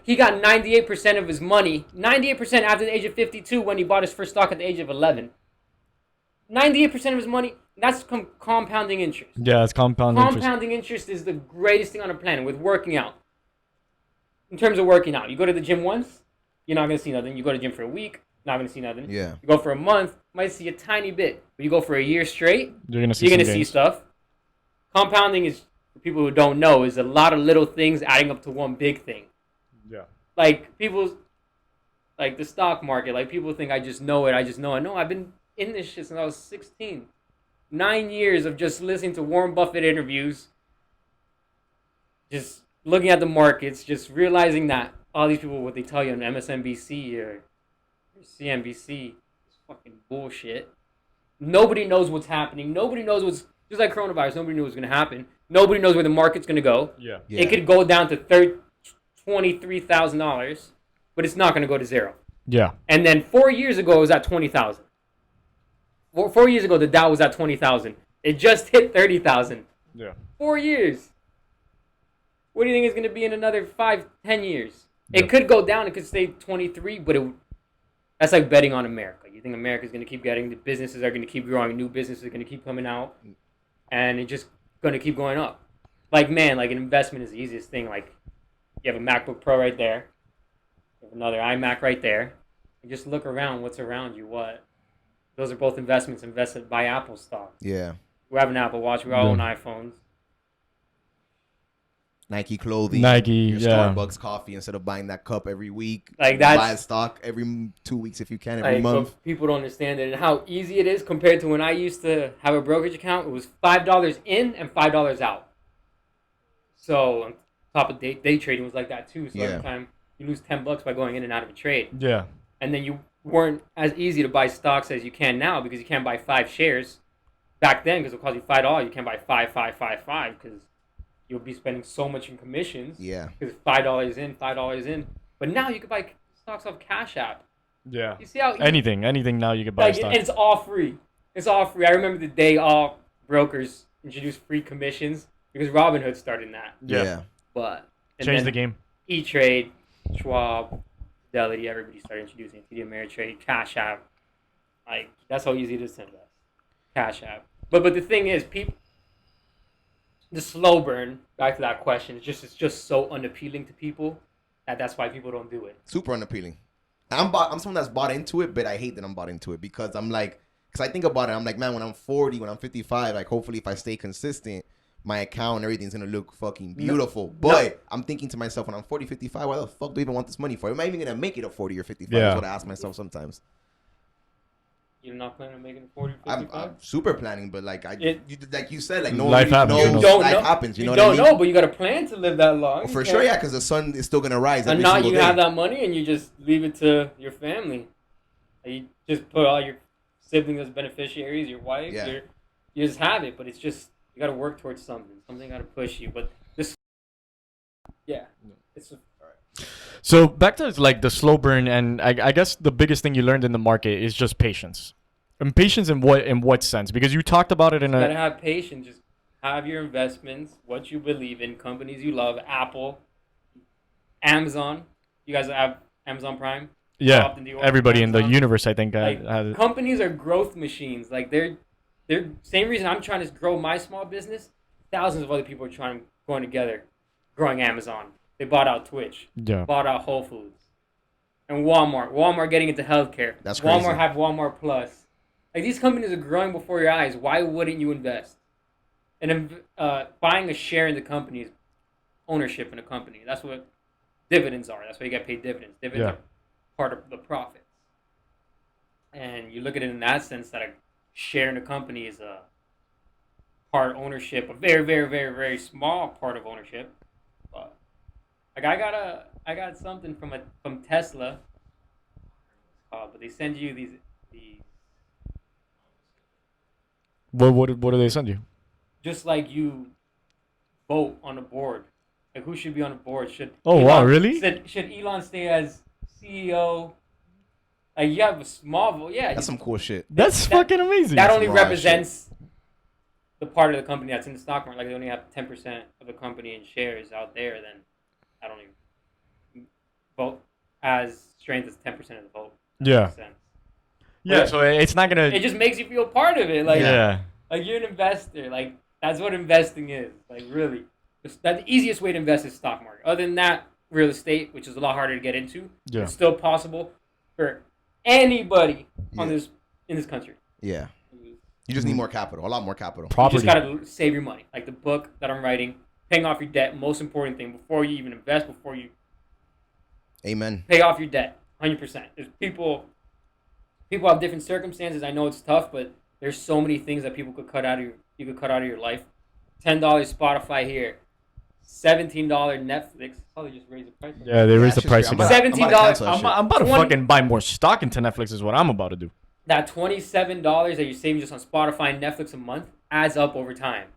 He got 98% of his money, 98% after the age of 52 when he bought his first stock at the age of 11. 98% of his money, that's compounding interest. Yeah, it's compounding interest. Compounding interest is the greatest thing on the planet with working out. In terms of working out, you go to the gym once, you're not going to see nothing. You go to the gym for a week, not going to see nothing. Yeah. You go for a month, might see a tiny bit. But you go for a year straight, You're gonna see. you're going to see stuff. Compounding is, for people who don't know, is a lot of little things adding up to one big thing. Yeah. Like like the stock market, like people think I just know it. No, I've been in this shit since I was 16. 9 years of just listening to Warren Buffett interviews, just looking at the markets, just realizing that all these people, what they tell you on MSNBC or CNBC, is fucking bullshit. Nobody knows what's happening. Nobody knows what's, just like coronavirus, nobody knows what's going to happen. Nobody knows where the market's going to go. Yeah. It could go down to $23,000, but it's not going to go to zero. Yeah. And then 4 years ago, it was at 20,000. 4 years ago, the Dow was at 20,000. It just hit 30,000. Yeah. 4 years. What do you think it's going to be in another 5, 10 years? Yeah. It could go down. It could stay 23, but that's like betting on America. You think America's going to keep getting, the businesses are going to keep growing, new businesses are going to keep coming out, and it's just going to keep going up. Like, man, like an investment is the easiest thing. Like, you have a MacBook Pro right there. You have another iMac right there. You just look around. What's around you? What? Those are both investments invested by Apple stock. Yeah. We have an Apple Watch. We all own iPhones. Nike clothing. Nike, your yeah. Starbucks coffee instead of buying that cup every week. Like you that's- buy a stock every 2 weeks if you can, every Like, month. but people don't understand it and how easy it is compared to when I used to have a brokerage account. It was $5 in and $5 out. So on top of day trading was like that too. So Yeah. every time you lose $10 by going in and out of a trade. Yeah. And then you weren't as easy to buy stocks as you can now because you can't buy 5 shares. Back then, because it cost you $5, you can't buy 5 because you'll be spending so much in commissions. Yeah. Because $5 in, $5 in. But now you can buy stocks off Cash App. Yeah. You see how easy, Anything now you can buy like, stock. and it's all free. It's all free. I remember the day all brokers introduced free commissions because Robinhood started that. Yeah. But and Change then the game. E-Trade, Schwab, Fidelity, everybody started introducing TD Ameritrade, Cash App. Like that's how easy it is to invest. Cash App. But the thing is, people, the slow burn. Back to that question, it's just so unappealing to people that's why people don't do it. Super unappealing. I'm someone that's bought into it, but I hate that I'm bought into it because I think about it. I'm like, man, when I'm 40, when I'm 55, like hopefully if I stay consistent, my account and everything's gonna look fucking beautiful. But I'm thinking to myself, when I'm 40, 55, why the fuck do I even want this money for? Am I even gonna make it at 40 or 55? Yeah. That's what I ask myself sometimes. You're not planning on making it 40, 55? I'm super planning, but like like you said, like no Life one really happens. knows. You don't Life know. happens. You know don't what I mean? know, but you got a plan to live that long. Well, for You sure, can't- yeah, because the sun is still gonna rise And every not single you day. have that money and you just leave it to your family. Like, you just put all your siblings as beneficiaries, your wife, Yeah. you just have it. But it's just, you got to work towards something. Something got to push you. But this, yeah, it's So back to like the slow burn, and I guess the biggest thing you learned in the market is just patience. And patience in what sense? Because you talked about it in gotta a have patience. Just have your investments, what you believe in, companies you love, Apple, Amazon. You guys have Amazon Prime? How yeah. often do you order Everybody in the Amazon? universe, I think, Like, has it. companies are growth machines. Like they're same reason I'm trying to grow my small business. Thousands of other people are going together, growing Amazon. They bought out Twitch, Yeah. bought out Whole Foods. and Walmart. Walmart getting into healthcare. That's crazy. Walmart have Walmart Plus. Like these companies are growing before your eyes. Why wouldn't you invest? And buying a share in the company is ownership in a company. That's what dividends are. That's why you get paid dividends. Dividends are part of the profits. And you look at it in that sense that a share in a company is a part ownership, a very, very, very, very small part of ownership. But like I got something from Tesla. But they send you these. What do they send you? Just like you vote on a board. Like who should be on the board? Should wow, really? Should Elon stay as CEO? Like you have a small vote. Yeah, That's some cool shit. That's fucking amazing. That only raw represents the part of the company that's in the stock market. Like they only have 10% of the company in shares out there. Then I don't even vote as strength as 10% of the vote. Yeah. Makes sense. Yeah, so it's not gonna. It just makes you feel part of it. Like Yeah. like you're an investor. Like that's what investing is. Like really, the easiest way to invest is stock market. Other than that, real estate, which is a lot harder to get into, Yeah. it's still possible for anybody on this in this country. Yeah. You just need more capital, a lot more capital. Property. You just gotta save your money. Like the book that I'm writing, paying off your debt. Most important thing before you even invest, before you Amen. pay off your debt, 100%. There's people have different circumstances. I know it's tough, but there's so many things that people could cut out of your life. $10 Spotify here, $17 Netflix. Oh, they just raised the price. Yeah, they raised the that's price true. again. $17. I'm about to 20 fucking buy more stock into Netflix is what I'm about to do. That $27 that you're saving just on Spotify and Netflix a month adds up over time.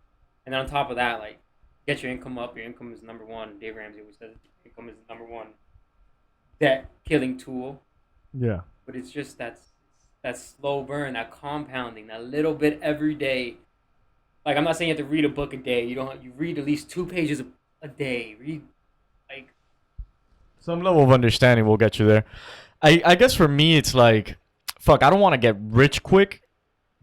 And then on top of that, like, get your income up. Your income is number one. Dave Ramsey always says income is the number one debt killing tool. Yeah. But it's just that slow burn, that compounding, that little bit every day. Like, I'm not saying you have to read a book a day. You read at least 2 pages a day. Read, like... Some level of understanding will get you there. I guess for me, it's like, fuck, I don't want to get rich quick.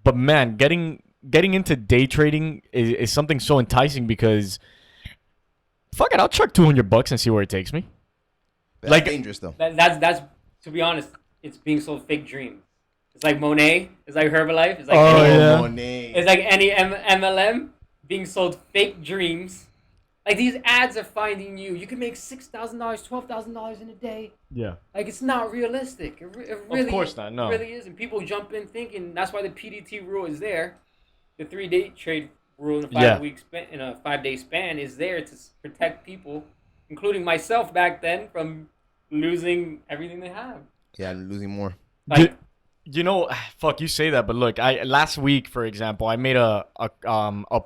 But, man, getting into day trading is something so enticing because, fuck it, I'll chuck $200 and see where it takes me. That's Like- dangerous, though. That's, to be honest, it's being sold fake dreams. It's like Monet. It's like Herbalife. It's like Oh, any, yeah. Monet. It's like any MLM being sold fake dreams. Like these ads are finding you. You can make $6,000, $12,000 in a day. Yeah. Like it's not realistic. It really, Of course not, no. It really isn't. People jump in thinking that's why the PDT rule is there. The 3-day trade rule in a 5-week span, in a 5-day span is there to protect people, including myself back then, from losing everything they have. Yeah, losing more. Like, You know, fuck, you say that, but look, last week, for example, I made a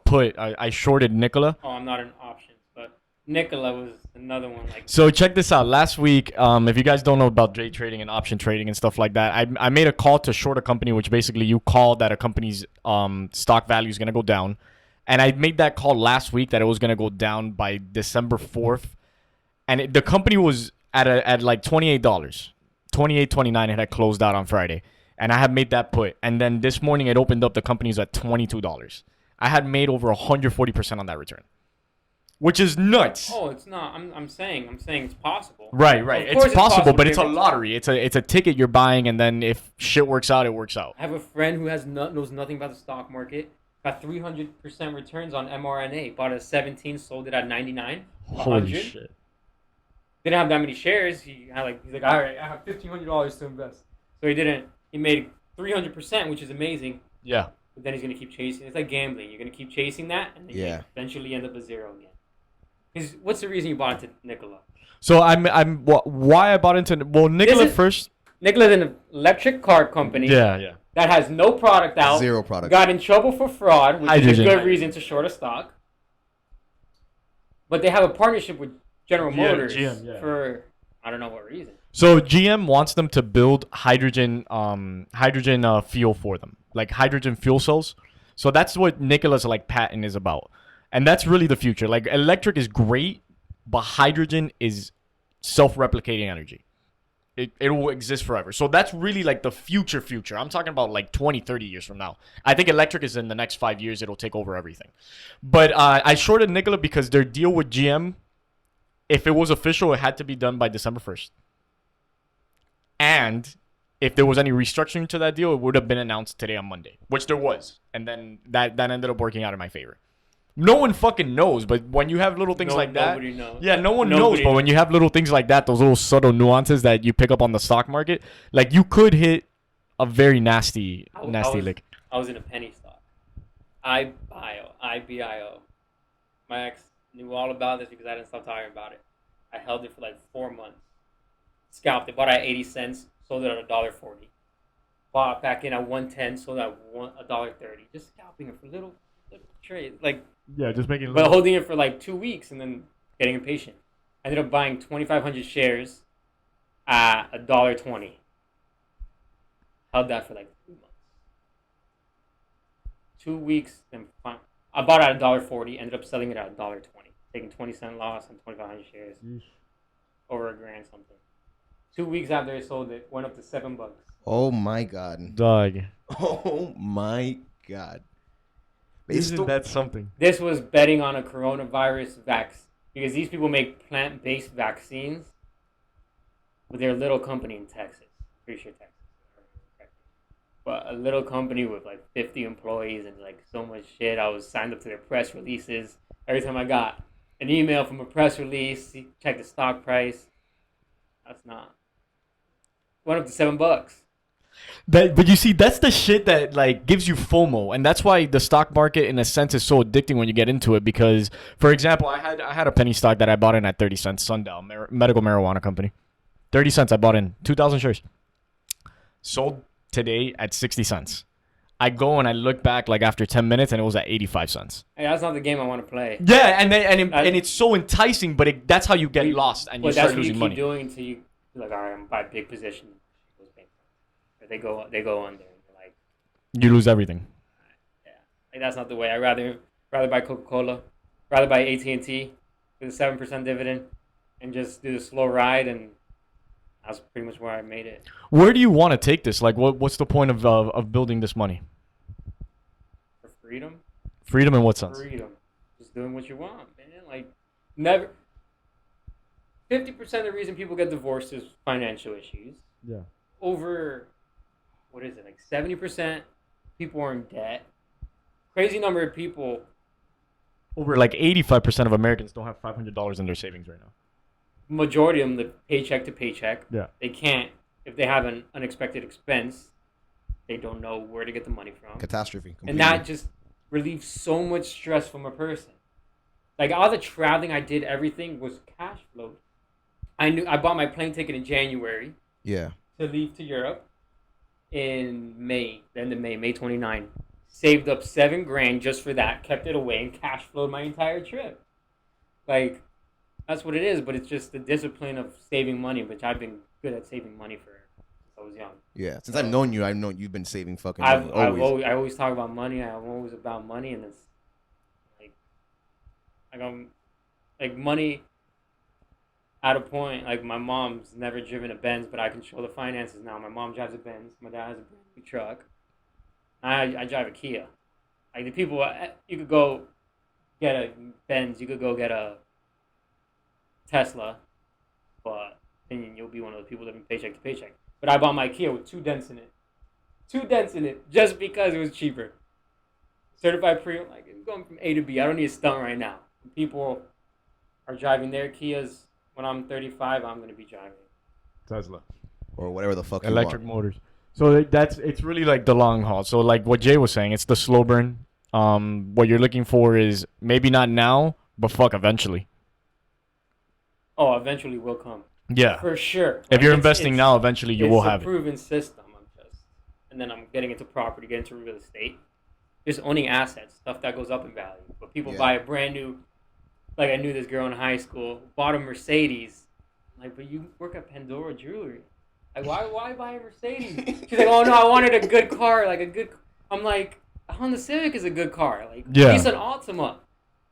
put. I shorted Nikola. oh, I'm not an option, but Nikola was another one. Like, So check this out. Last week, if you guys don't know about day trading and option trading and stuff like that, I made a call to short a company, which basically you call that a company's stock value is gonna go down, and I made that call last week that it was gonna go down by December 4th, and the company was at like $28, $28.29. It had closed out on Friday. And I had made that put. And then this morning it opened up. The company's at $22. I had made over 140% on that return, which is nuts. oh, it's not. I'm saying it's possible. Right. Of It's course possible, but it's a David. lottery. It's a ticket you're buying, and then if shit works out, it works out. I have a friend who knows nothing about the stock market. Got 300% returns on mRNA. Bought it at 17, sold it at 99. Holy 100. shit. Didn't have that many shares. He's like, all right, I have $1,500 to invest. So he didn't. He made 300%, which is amazing. Yeah. But then he's gonna keep chasing. It's like gambling. You're gonna keep chasing that, and then you Yeah. eventually end up at zero again. Because what's the reason you bought into Nikola? So why I bought into Nikola This is- first. Nikola's an electric car company Yeah. that has no product out. Zero product. Got in trouble for fraud, which is Hydrogen. a good reason to short a stock. But they have a partnership with General Yeah, Motors GM, yeah. for I don't know what reason. So GM wants them to build hydrogen fuel for them, like hydrogen fuel cells. So that's what Nikola's like patent is about, and that's really the future. Like electric is great, but hydrogen is self-replicating energy. It will exist forever. So that's really like the future. I'm talking about like 20, 30 years from now. I think electric is in the next 5 years. It'll take over everything. But I shorted Nikola because their deal with GM, if it was official, it had to be done by December 1st. And if there was any restructuring to that deal, it would have been announced today on Monday, which there was. And then that ended up working out in my favor. No one fucking knows, but when you have little things like that, nobody knows. yeah, no one knows. But when you have little things like that, those little subtle nuances that you pick up on the stock market, like you could hit a very nasty lick. I was in a penny stock. IBIO. My ex knew all about this because I didn't stop talking about it. I held it for like 4 months. Scalped it. Bought it at 80 cents. Sold it at $1.40. Bought back in at 110. Sold it at $1.30. Just scalping it for little trades. Like, yeah, just making. But holding it for like 2 weeks and then getting impatient. I ended up buying 2,500 shares at $1.20. Held that for like 2 months. 2 weeks, then I bought it at $1.40. Ended up selling it at $1.20, taking 20-cent loss on 2,500 shares. Over $1,000 something. 2 weeks after I sold it, went up to $7. Oh my god, dog. Oh my god. Isn't that something? This was betting on a coronavirus vaccine because these people make plant-based vaccines with their little company in Texas. Pretty sure Texas. But a little company with like 50 employees and like so much shit. I was signed up to their press releases. Every time I got an email from a press release, check the stock price. That's not. Went up to $7. But you see, that's the shit that like gives you FOMO, and that's why the stock market, in a sense, is so addicting when you get into it. Because, for example, I had a penny stock that I bought in at 30 cents. Sundial medical marijuana company, 30 cents. I bought in 2,000 shares. Sold today at 60 cents. I go and I look back like after 10 minutes, and it was at 85 cents. Hey, that's not the game I want to play. Yeah, and it's so enticing, but that's how you get lost and you start losing money. That's what you keep doing until you like, all right, I'm buy big position. They go under. And like, you lose everything. Yeah, like, that's not the way. I'd rather buy Coca-Cola, rather buy AT&T with a 7% dividend, and just do the slow ride. And that's pretty much where I made it. Where do you want to take this? Like, what's the point of building this money? For freedom. Freedom in what sense? Freedom, just doing what you want, man. Like, never. 50% of the reason people get divorced is financial issues. Yeah. Over. What is it, like 70% people are in debt. Crazy number of people. Over like 85% of Americans don't have $500 in their savings right now. Majority of them live paycheck to paycheck. Yeah. They can't, if they have an unexpected expense, they don't know where to get the money from. Catastrophe. Completely. And that just relieves so much stress from a person. Like all the traveling I did, everything was cash flow. I bought my plane ticket in January. Yeah. To leave to Europe. In May, the end of May 29, saved up $7,000 just for that, kept it away, and cash flowed my entire trip. Like, that's what it is, but it's just the discipline of saving money, which I've been good at saving money since I was young. Yeah, since I've known you, I've known you've been saving fucking money. I always talk about money. I'm always about money, and it's like money. At a point, like my mom's never driven a Benz, but I control the finances now. My mom drives a Benz. My dad has a brand new truck. I drive a Kia. Like the people, you could go get a Benz, you could go get a Tesla, but then you'll be one of the people living paycheck to paycheck. But I bought my Kia with 2 dents in it. 2 dents in it, just because it was cheaper. Certified pre-owned, like it's going from A to B. I don't need a stunt right now. People are driving their Kias. When I'm 35, I'm going to be driving Tesla or whatever the fuck electric motors. So it's really like the long haul. So like what Jay was saying, it's the slow burn. What you're looking for is maybe not now, but fuck eventually. Oh, eventually will come. Yeah, for sure. If you're investing now, eventually you will have it. It's a proven system. And then I'm getting into property, getting into real estate, just owning assets, stuff that goes up in value. But people buy a brand new. Like, I knew this girl in high school, bought a Mercedes. I'm like, but you work at Pandora Jewelry. Like, why buy a Mercedes? She's like, oh, no, I wanted a good car. Like, a good... I'm like, a Honda Civic is a good car. Like, at least an Altima.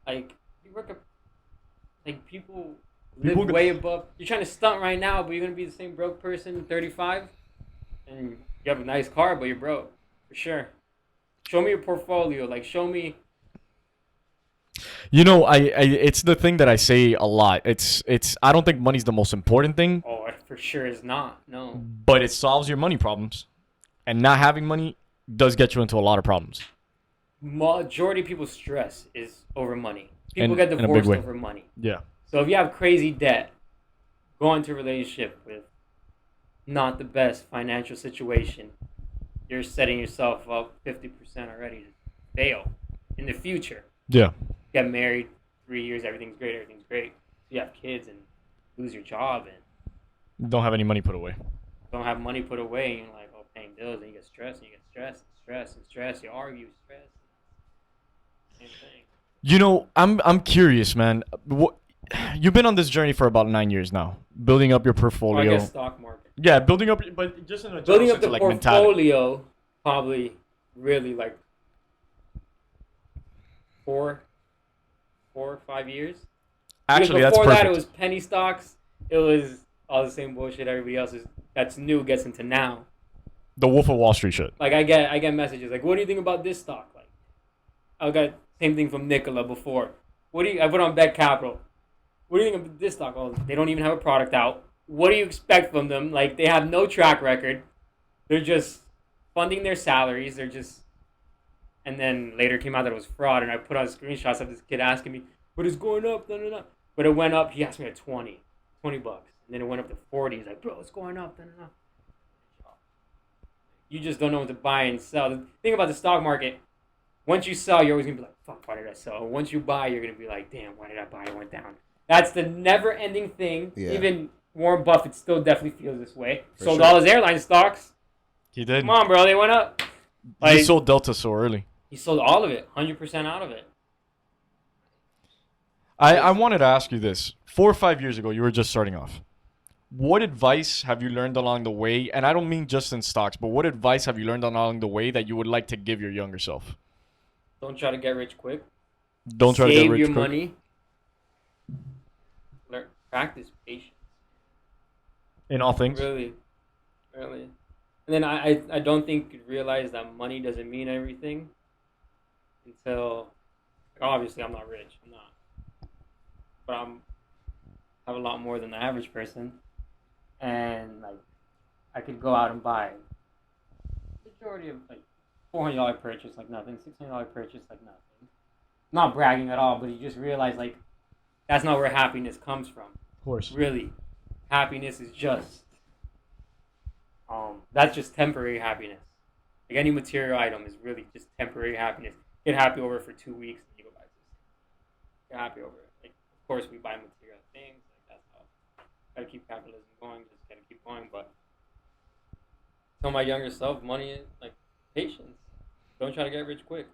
Like, you work at... Like, people live way above... You're trying to stunt right now, but you're going to be the same broke person, 35. And you have a nice car, but you're broke. For sure. Show me your portfolio. Like, show me... You know, it's the thing that I say a lot. It's I don't think money's the most important thing. Oh, for sure is not. No. But it solves your money problems. And not having money does get you into a lot of problems. Majority of people's stress is over money. People In get a big divorced way. over money. Yeah. So if you have crazy debt, go into a relationship with not the best financial situation, you're setting yourself up 50% already to fail in the future. Yeah. Get married, 3 years, everything's great. You have kids and lose your job and Don't have any money put away. don't have money put away, and you're like, oh, paying bills, and you get stressed, and you get stressed, you argue, stress. Same thing. You know, I'm curious, man. You've been on this journey for about 9 years now, building up your Or I portfolio. guess stock market. Yeah, building up, but just in a Building general up sense the of, like, mentality. portfolio, probably really like 4 or 5 years. Actually, because that's before perfect. that, it was penny stocks. It was all the same bullshit everybody else is that's new gets into now. The Wolf of Wall Street shit. Like I get messages like, "What do you think about this stock?" Like, I got same thing from Nicola before. I put on Beck Capital. What do you think of this stock? Oh, they don't even have a product out. What do you expect from them? Like, they have no track record. They're just funding their salaries. And then later came out that it was fraud, and I put on screenshots of this kid asking me, "But it's going up, no." But it went up. He asked me at $20 bucks, and then it went up to 40. He's like, "Bro, it's going up, no." You just don't know what to buy and sell. The thing about the stock market, once you sell, you're always gonna be like, "Fuck, why did I sell?" Once you buy, you're gonna be like, "Damn, why did I buy? It went down." That's the never-ending thing. Yeah. Even Warren Buffett still definitely feels this way. For Sold sure. all his airline stocks. He did. Come on, bro, they went up. Like, He sold Delta so early. he sold all of it, 100% out of it. I wanted to ask you this. 4 or 5 years ago, you were just starting off. What advice have you learned along the way? And I don't mean just in stocks, but what advice have you learned along the way that you would like to give your younger self? Don't try to get rich quick. Don't try to get Save rich your quick. money. Practice patience. In all things. Really. And then I don't think you realize that money doesn't mean everything until, obviously I'm not rich, I'm not, but I have a lot more than the average person, and like I could go out and buy majority of like $400 purchase like nothing, $600 purchase like nothing. Not bragging at all, but you just realize like that's not where happiness comes from. Of course. Really, happiness is just that's just temporary happiness. Like any material item is really just temporary happiness. Get happy over it for 2 weeks, and you go back to this. Get happy over it. Like, of course, we buy material things. Like that's how gotta keep capitalism going. Just gotta keep going. But tell my younger self, money is like patience. Don't try to get rich quick.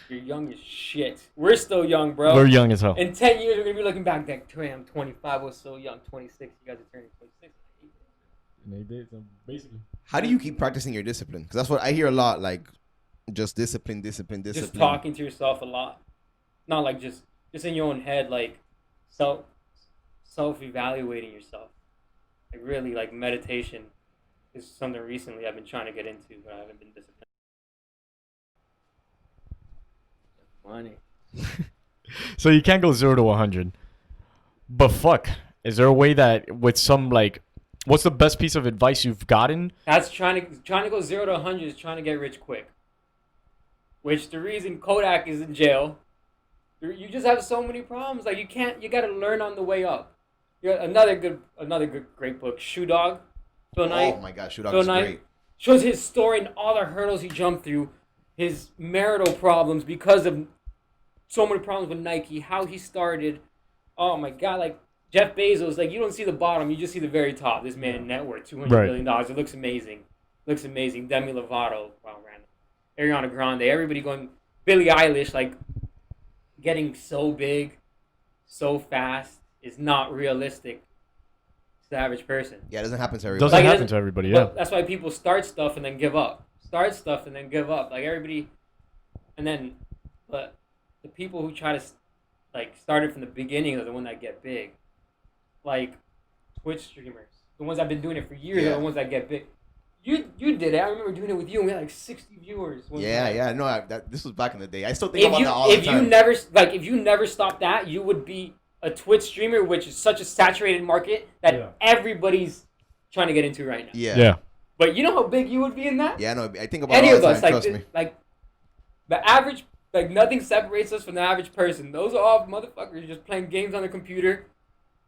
You're young as shit. We're still young, bro. We're young as hell. In 10 years, we're going to be looking back like, I'm 25, I was so young. 26, you guys are turning 26. Basically. How do you keep practicing your discipline? Because that's what I hear a lot, like just discipline. Just talking to yourself a lot. Not like just in your own head, like self-evaluating yourself. Like really, like meditation is something recently I've been trying to get into, but I haven't been disciplined. Money. So you can't go 0 to 100. But fuck, is there a way that with some like, what's the best piece of advice you've gotten? That's trying to go 0 to 100 is trying to get rich quick. Which the reason Kodak is in jail, you just have so many problems. Like you got to learn on the way up. You got another good great book, Shoe Dog. Phil Knight. Oh my gosh, Shoe Dog Phil is Knight great. shows his story and all the hurdles he jumped through, his marital problems because of so many problems with Nike, how he started. Oh my God, like Jeff Bezos, like you don't see the bottom, you just see the very top. This man net worth $200 billion. It looks amazing. Demi Lovato, wow, random. Ariana Grande, everybody going. Billie Eilish, like getting so big, so fast is not realistic to the average person. Yeah, it doesn't happen to everyone. Doesn't Like, it happen doesn't- to everybody, yeah. But that's why people start stuff and then give up. Like everybody, and then, but the people who try to like start it from the beginning are the ones that get big. Like Twitch streamers, the ones that have been doing it for years are the ones that get big. You did it. I remember doing it with you, and we had like 60 viewers. Yeah. No, this was back in the day. I still think about that all the If time. you never stopped that, you would be a Twitch streamer, which is such a saturated market that everybody's trying to get into right now. Yeah. But you know how big you would be in that? Yeah, no, I think about Any it all of the us, time, trust me. like the average, like nothing separates us from the average person. Those are all motherfuckers just playing games on the computer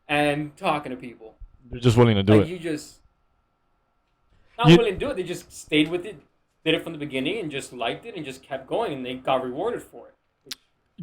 and talking to people. You're just willing to do Like it. you just not willing to do it. They just stayed with it, did it from the beginning, and just liked it, and just kept going, and they got rewarded for it.